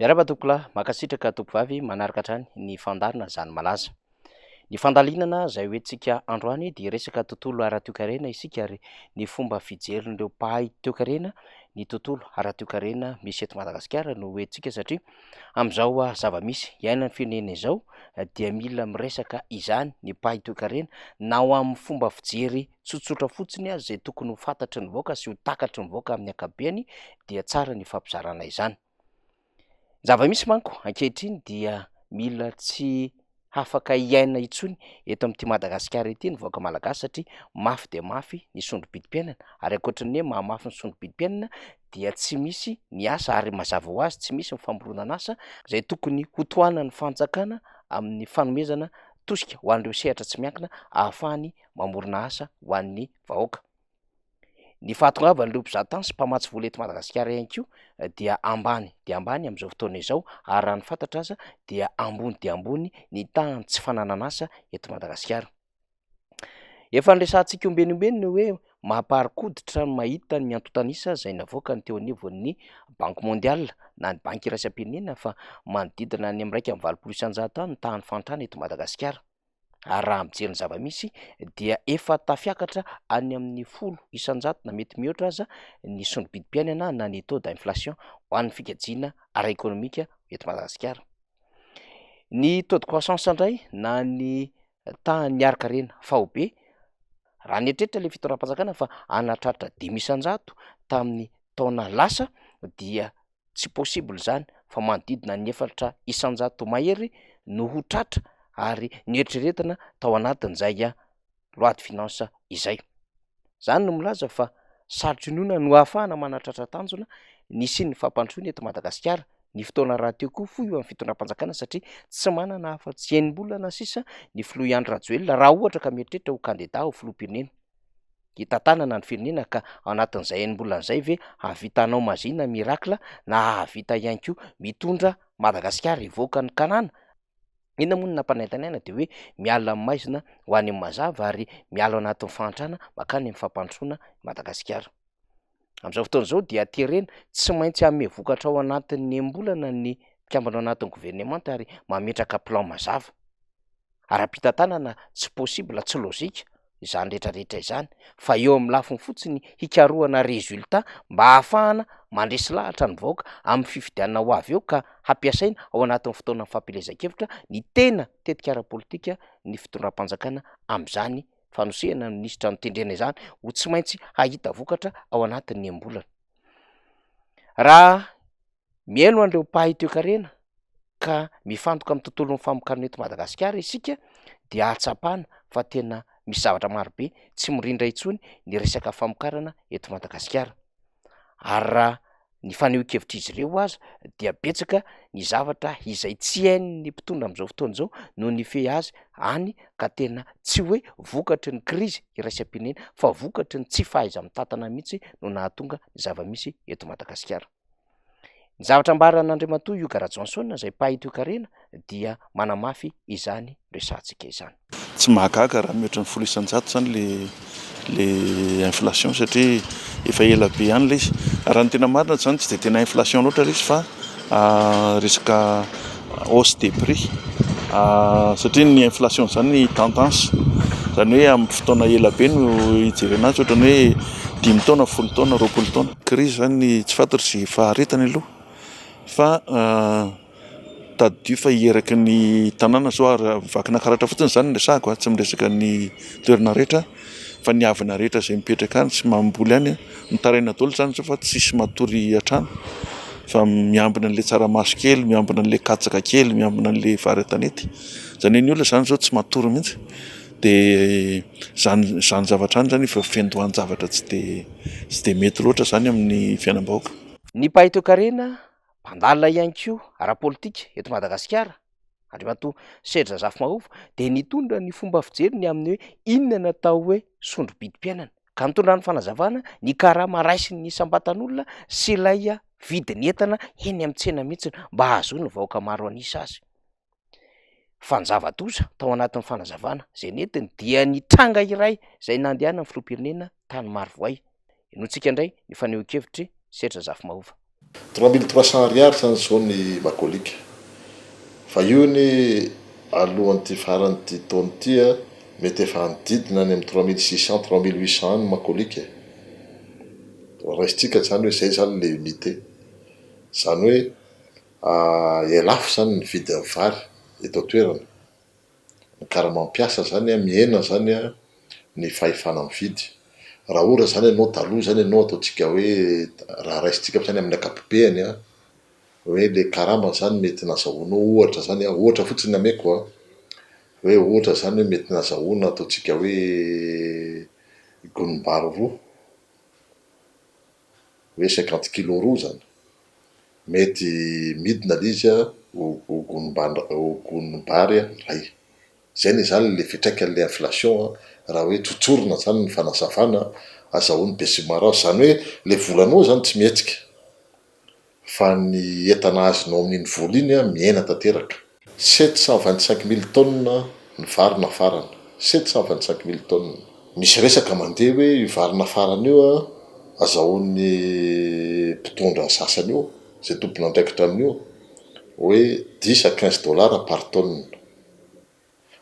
Miaraba tokola makasitraka tokovavy manaraka hatrany ny fandarina zany malaza. Ny fandalinana izay hoentsika androany dia resaka tontolo ara-toe-karena isika ary ny fomba fijerin'ireo mpahay toe-karena ny tontolo ara-toe-karena misy eto Madagasikara no hoentsika satria amin'izao zava-misy iainan'ny firenena izao dia mila miresaka izany ny mpahay toe-karena na ho amin'ny fomba fijery tsotsotra fotsiny azy izay tokony ho fantatry ny vahoaka sy ho takatry ny vahoaka amin'ny ankapobeny dia tsara ny fampizarana izany. Zava-misy manko ankehitriny dia mila tsy afaka iaina intsony eto amin'ity Madagasikara ity ny vahoaka malagasy satria mafy dia mafy ny sondrom-bidim-piainana ary ankoatran'ny hoe mahamafy ny sondrom-bidim-piainana dia tsy misy ny asa ary mazava ho azy tsy misy ny famoronana asa izay tokony ho tohanan'ny fanjakana amin'ny fanomezana tosika ho an'ireo sehatra tsy miankina ahafahany mamorona asa ho an'ny vahoaka. Ny fahatongavan'ireo mpizahatany sy mpamatsy vola eto Madagasikara ihany koa dia ambany amin'izao fotoana izao ary raha ny fantatra aza dia ambony dia ambony ny tahany tsy fananana asa eto Madagasikara. Efa niresahantsika ombeniombeny ny hoe mampaharikoditra ny mahita ny antontanisa izay navoaka ny teo anivon'ny banky mondial na ny banky iraisam-pirenena fa manodidina ny 1.valopolo isan-jato ny tahan'ny fantrana eto Madagasikara. Ary raha mijery ny zava-misy dia efa tafiakatra any amin'ny 10 isan-jato na mety mihoatra aza ny sondrom-bidim-piainana na ny taux d'inflation ho an'ny fikajiana ara-ekônomika eto Madagasikara. Ny taux de croissance indray na ny tahany araka-rena faobe raha ny eritreretra ilay fitoeram-panjakana fa anatratra 5 isan-jato tamin'ny taona lasa dia tsy possible izany fa manodidina ny 4 isan-jato mahery no ho tratra ary ny eritreretina tao anatin'izay loi de finance izay. Izany no milaza fa sarotry inoana no ahafahana manatratra tanjona ny sy ny fampandrosoana eto Madagasikara ny fotoana raha teo koa fohy eo amin'ny fitondram-panjakana satria tsy manana afa-tsy enim-bolana sisa ny filoha Andry Rajoelina raha ohatra ka mieritreritra ho kandida ho filoham-pirenena. Hita tanana ny firenena ka ao anatin'izay enim-bolana izay ve hahavitanao mazina mirakla na hahavita ihany koa mitondra Madagasikara hivoaka ny kanana. Inona moa no nampanaintanaina dia hoe miala amin'ny maizina ho any amin'ny mazava ary miala ao anatin'ny fahantrana makany amin'ny fampandrosoana Madagasikara. Amin'izao fotoana izao dia terena tsy maintsy hanome vokatra ao anatin'ny enim-bolana ny mpikambana ao anatin'ny gouvernemanta ary mametraka plan mazava. Ara-pitantanana tsy possible tsy lôzika izany rehetrarehetra izany fa eo amin'ny lafiny fotsiny hikarohana résultat mba ahafahana mandresy lahatra ny vahoaka amin'ny fifidianana ho avy eo ka hampiasaina ao anatin'ny fotoana fampielezan-kevitra ny tena tetika ara-politika ny fitondram-panjakana amin'izany fanosehana ny minisitra nitendrena izany ho tsy maintsy hahita vokatra ao anatin'ny enim-bolana. Raha mihaino an'ireo mpahay toe-karena ka mifantoka amin'ny tontolon'ny famokana eto Madagasikara isika dia ahatsapana fa tena misy zavatra marobe tsy mirindra intsony ny resaka famokarana eto Madagasikara. Ary raha ny fanehoan-kevitra izy ireo aza dia betsaka ny zavatra izay tsy hain'ny mpitondra amin'izao fotoana izao no ny fe azy any ka tena tsy hoe vokatry ny krizy iraisam-pirenena fa vokatry ny tsy fahaiza-mitantana mihitsy no nahatonga ny zava-misy eto Madagasikara. Ny zavatra ambaran'Andriamatoa Hugo Rajoelina izay mpahay toe-karena dia manamafy izany resahantsika izany. Tsy mahagaga raha mihoatra ny 10 isan-jato zany le inflation satria efa ela be ihany le izy. Raha ny tena marina zany tsy dia tena inflation loatra le izy fa resaka hausse des prix satria ny inflation zany tendance zany hoe amin'ny fotoana ela be no hijerena azy ohatra ny hoe 5 taona 10 taona 20 taona crise zany tsy fantatra sy faharetany aloha fa tadidio fa hieraky ny tanàna zao ary vakina karatra fotsiny zany ny resahako tsy miresaka ny toerana rehetra fa ny avina rehetra izay mipetraka any sy mamboly any mitaraina daholo zany zao fa tsisy matory hatrany fa miambina an'ilay tsaramaso kely, miambina an'ilay katsaka kely, miambina an'ilay vary tanety zany hoe ny olona zany zao tsy matory mihitsy dia zany zavatra any zany efa fiandohany zavatra tsy dia mety loatra zany amin'ny fiainam-bahoaka. Ny mpahay toe-karena mpandalina ihany koa ara-politika eto Madagasikara Andriamatoa Serge Razafinahova dia nitondra ny fomba fijeriny amin'ny hoe inona natao hoe sondrom-bidim-piainana ka nitondra ny fanazavana ny karama raisiny ny sambatan'olona sy ilay vidiny entana eny amin'ny tsena mihitsy mba hahazoany vahoaka maro anisa azy. Fanjava-doza tao anatin'ny fanazavana izay nentiny dia ny tranga iray izay nandehana ny filoham-pirenena tany Marivoay. Inoantsika indray ny fanehoan-kevitry Serge Razafinahova. 3300 zany zao ny makolika fa io ny alohan'ity faran'ity taona ty a mety efa nodidina ny amin'ny 3600 3800 ny makolika raisitsika zany hoe zay zany le unité zany hoe elafo zany ny vidin'ny vary eto an-toerana ny kara-mampiasa zany a miena zany a ny fahefana mividy raha ora zany ianao taloha zany ianao ataotsika hoe raha raisitsika zany amin'ny akapobeany a hoe le karama zany mety nazahoanao ohatra zany a ohatra fotsiny ameko a hoe ohatra zany hoe mety nazahoana ataotsika hoe gonim-bary roa hoe 50 kilo roa zany mety midina l'izy a ho gonim-bary ray zay ny zany le fitraikan'le inflation raha hoe tsotsorina zany ny fanazavana azahoany be sy maro azy zany hoe le volanao zany tsy mihetsika fa ny entana azonao amin'iny vola iny a miena tanteraka 725 000 tonnes ny vary nafarana 725 000 tonnes misy resaka mandeha hoe io vary nafarana io a azahoany mpitondra sasany io zay tompona andraikitra amin'io hoe 10 à 15 dollars par tonne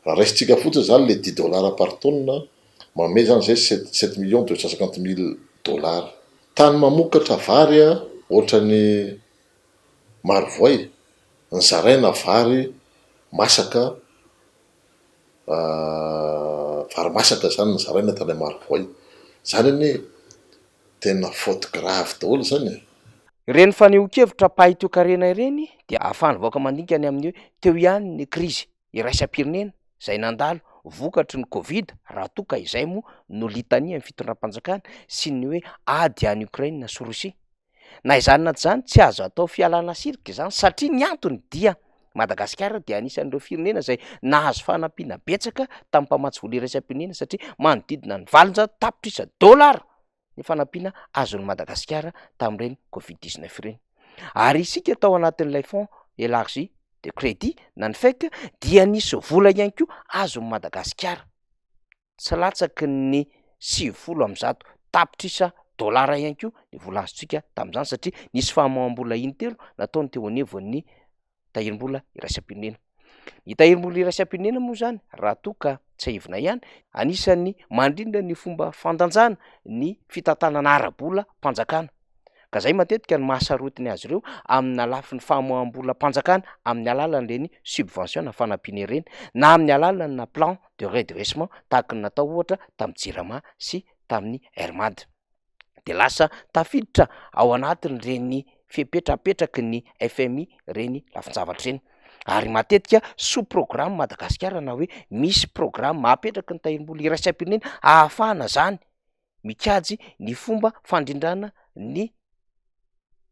raha raisitsika fotsiny zany le 10 dollars par tonne manome zany zay 7 250 000 dollars tany mamokatra vary a ohatrany Marovoay ny zaraina vary masaka vary masaka zany ny zaraina tany Marovoay zany hoe tena faute grave daholo zany Ireny fanehoan-kevitra pahitoekarena ireny dia ahafahany vaoaka mandinika ny amin'ny hoe teo ihany ny krizy iraisam-pirenena izay nandalo vokatry ny Covid raha toa ka izay moa no litania amin'ny fitondram-panjakana sy ny hoe ady any Ukraine sy Rosia. Na izany na tsy izany tsy azo atao fialana sirika izany satria ny antony dia Madagasikara dia anisan'ireo firenena izay nahazo fanampiana betsaka tamin'ny mpamatsy vola iraisam-pirenena satria manodidina ny 700 tapitrisa dolara ny fanampiana azon'ny Madagasikara tamin'ireny Covid-19 ireny. Ary isika tao anatin'ilay fond élargi de crédit na ny FEC dia nisy vola ihany koa azon'ny Madagasikara tsy latsaky ny 700 tapitrisa dolara ihany koa ny vola azontsika tamin'izany satria nisy famoaham-bola intelo nataony teo anevon'ny tahirim-bola iraisam-pirenena. Ny tahirim-bola iraisam-pirenena moa zany raha toa ka tsy ahivina ihany anisan'ny mandrindra ny fomba fandanjana ny fitantanana ara-bola mpanjakana ka zay matetika ny mahasarotiny azy ireo amin'ny alafin'ny famoaham-bola mpanjakana amin'ny alalan'ireny subvention na fanampiana ireny na amin'ny alalan'ny plan de redressement tahaka ny natao ohatra tamin'ny Jirama sy tamin'ny Hermad de lasa tafiditra ao anatin'ireny fipetrapetraky ny FMI reny lafin-javatra reny. Ary matetika sous programme Madagasikara na hoe misy programme mahapetraka ny tahirim-bola iraisam-pirenena ahafahana zany mikajy ny fomba fandrindrana ny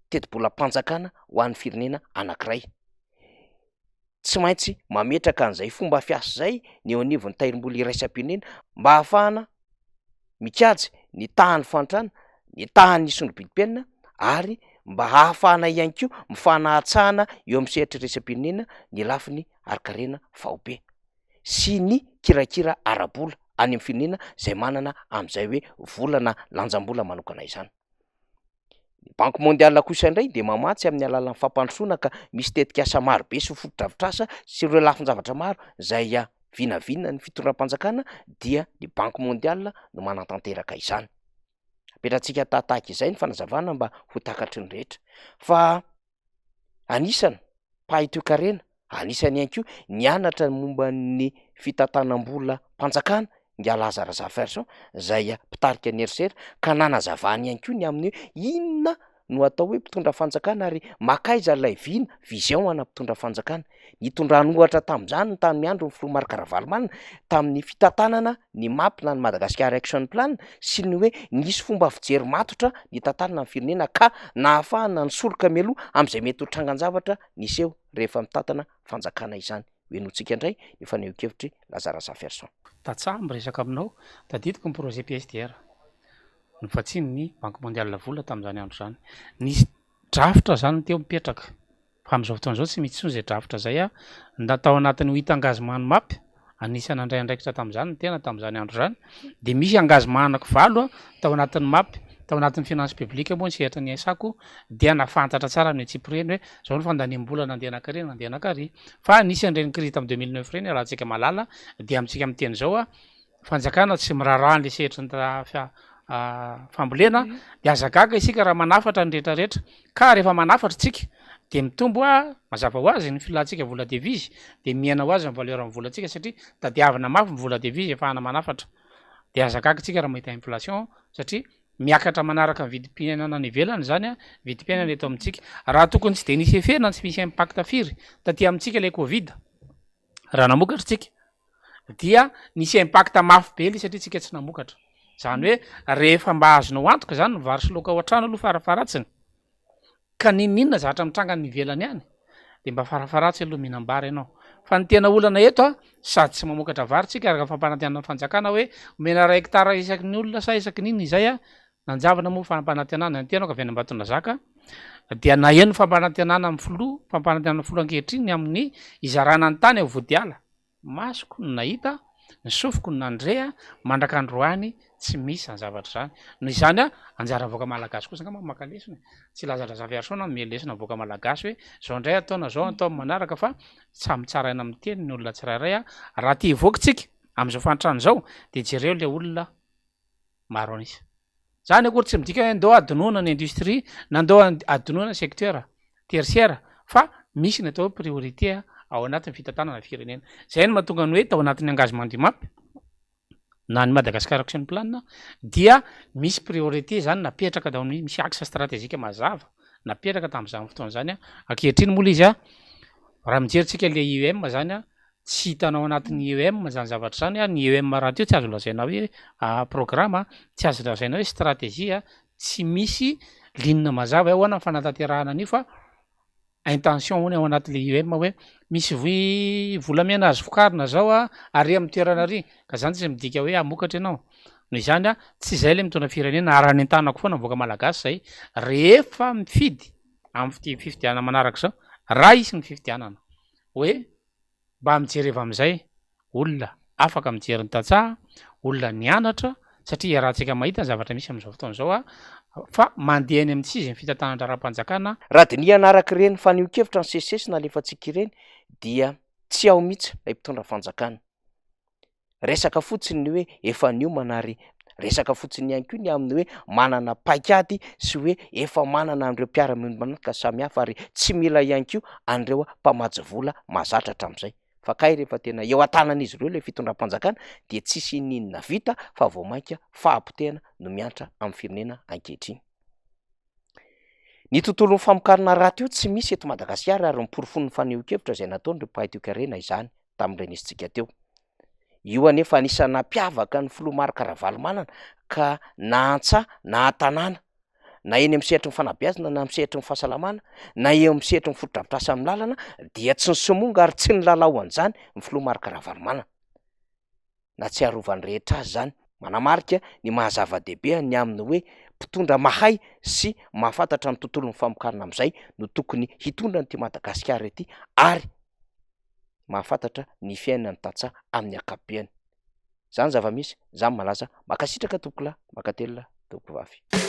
teti-bola mpanjakana ho an'ny firenena anankiray. Tsy maintsy mametraka an'izay fomba fiasa zay ny eo anivon'ny tahirim-bola iraisam-pirenena mba ahafahana mikajy ny tahan'ny fantrana ny tahan'ny isondrom-pidi-penina ary mba ahafahana ihany koa mifanahatsahana eo amin'ny sehatra iraisam-pirenena ny lafiny ari-karena vaobe sy ny kirakira ara-bola any amin'ny firenena izay manana amin'izay hoe volana lanjam-bola manokana izany. Ny Banque mondiale kosa indray dia mamatsy amin'ny alalan'ny fampandrosoana ka misy tetikasa maro be sy fotodrafitrasa sy ireo lafin-javatra maro izay vinavina ny fitondram-panjakana dia ny Banque mondiale no manatanteraka izany. Apetratsika tahaka izay ny fanazavana mba ho takatry ny rehetra fa anisany pahitoekarena anisany ihany koa nianatra momba ny fitantanam-bola mpanjakana nga Lazara Zaferson izay mpitarika ny erisera ka nanazavany ihany koa ny amin'ny hoe inona no atao hoe mpitondra fanjakana ary makaiza ilay vina vision ana mpitondra fanjakana nitondrany ohatra tamin'izany ny tany miandro ny Filomar Karavalomanina tamin'ny fitantanana ny MAP na ny Madagascar Action Plan sy ny hoe nisy fomba fijery matotra ny tantanana ny firenena ka nahafahana ny soroka mialoha amin'izay mety ho trangan-javatra niseho rehefa mitantana fanjakana izany. Hoenotsika indray ny fanehoan-kevitry Lazara Zaferson. Tatsaha miresaka aminao tadidiko ny projet PSDR ny vatsiny ny Banque mondiale vola tamin'izany andro zany nisy drafitra zany teo mipetraka fa amin'izao fotoana izao tsy misy intsony zay drafitra zay natao anatin'ny ho hita engagement mapy anisany andray andraikitra tamin'izany ny tena tamin'izany andro zany de misy engagement anaky valo tao anatin'ny mapy tao anatin'ny finances publique moa ntsehatra ny aisako dia nafantatra tsara ny tsipireny hoe zao ny fandaniam-bola nandeha anakary nandeha anakary fa nisy an'ireny crise tam 2009 reny raha antsika malala dia amintsika amin'ny teny zao a fanjakana tsy miraraha an'le sehatra ny fambolena de azagaga isika raha manafatra ny rehetrarehetra ka rehefa manafatra tsika de mitombo a mazava ho azy ny filantsika vola devise de miaina ho azy ny valeur amin'ny volantsika satria tadiavina mafy ny vola devise efa hana manafatra de azagaga tsika raha mahita inflation satria miakatra manaraka ny vidim-piainana ny ivelany zany a vidim-piainana eto amintsika raha tokony tsy de nisy efena tsy misy impact firy taty amintsika le covid raha namokatra tsika dia nisy impact mafy be le satria tsika tsy namokatra zany hoe rehefa mba azonao antoka zany vary sy loka ao an-trano aloha farafaratsiny ka ninninona zatra mitranga ny ivelany any de mba farafaratsy aloha mihinam-bary ianao fa ny tena olana eto a sady tsy mamokatra vary tsika araka fampanantenana ny fanjakana hoe omena 1 hectare isaky ny olona sa isaky niny izay a nanjavana moa fampanantenana ny tenao ka avy any Ambatondra Zaka dia na eno fampanantenana amin'ny filo fampanantenana filo ankehitriny amin'ny izarana ny tany vody ala masoko no nahita ny sofiko no nandrea mandraka androany tsy misy any zavatra zany noho izany a anjara voaka malagasy kosa ngamba maka lesona tsy lazalaza fiarysona me lesona voaka malagasy hoe zao ndray ataona zao atao manaraka fa samy tsara aina amin'ny teny ny olona tsirairay a raha ty ivoaka tsika am'izao fantrano zao de jereo le olona maro anisa zany akory tsy midika hoe andeo adinoana ny industrie na andeo adinoana secteur tertiaire fa misy ny atao hoe priorité ao anatin'ny fitantanana firenena zay no mahatonga ny hoe tao anatin'ny engagement du MAP na ny Madagascar action plan dia misy priorité zany napetraka dao amin'ny misy axe stratégique mazava napetraka tam'izany fotoana zany a ankehitriny mola izy a raha mijerytsika le IEM zany a tsy hitanao anatin'ny IEM zany zavatra zany a ny IEM raha teo tsy azo lazaina hoe programme tsy azo lazaina hoe stratégie tsy misy linina mazava ao ana fanantanterahana an'io fa intention hony ao anatin'le IEM hoe misy volamena azo vokarina zao a ary amin'ny toerana ary ka zany tsy midika hoe amokatra ianao noho izany a tsy zay le mitondra firenena arany an-tanako foana voaka malagasy zay rehefa mifidy amin'ny fifidianana manaraka zao raha isy ny fifidianana hoe mba mijereva am'izay olona afaka mijery ny tantsaha olona nianatra satria rahantsika mahita ny zavatra misy am'izao fotoana zao a fa mandeha any amin'ny tsisy ny fitantanandra-panjakana raha diny anaraka ireny fanio-kevitra ny sesesy na alefatsika ireny dia tsy ao mihitsy lay mpitondra fanjakana resaka fotsiny hoe efa nio manary resaka fotsiny ihany koa ny amin'ny hoe manana paikady sy hoe efa manana an'ireo mpiara-miombana samy hafa ary tsy mila ihany koa an'ireo mpamajy vola mahazatra hatramin'izay fa kay rehefa tena eo an-tanan'izy ireo le fitondram-panjakana dia tsisy ninona vita fa vao mainka fahampotena no miantra amin'ny firenena ankehitriny. Ny tontolon'ny famokarana raha teo tsy misy eto Madagasikara ary miporofon'ny fanio-kevitra izay nataon'ireo mpahay toe-karena izany tamin'ireny isintsika teo. Io anefa anisany nampiavaka ny filoha Marc Ravalomanana ka na an-tsaha na an-tanàna na eny amin'ny sehatry ny fanabeazana na amin'ny sehatry ny fahasalamana na eo amin'ny sehatry ny fotodrafitrasa amin'ny lalana dia tsy ny somonga ary tsy ny lalao an'izany ny filoha Marc Ravalomanana na tsy arovan'ny rehetra azy zany manamarika ny mahazava-dehibe ny amin'ny hoe mpitondra mahay sy mahafantatra ny tontolon'ny famokarana amin'izay no tokony hitondra ny ty Madagasikara ety ary mahafantatra ny fiainany tantsaha amin'ny akabeany. Zany zava-misy, zany malaza makasitraka tompokolahy, makatelona tompoko vavy.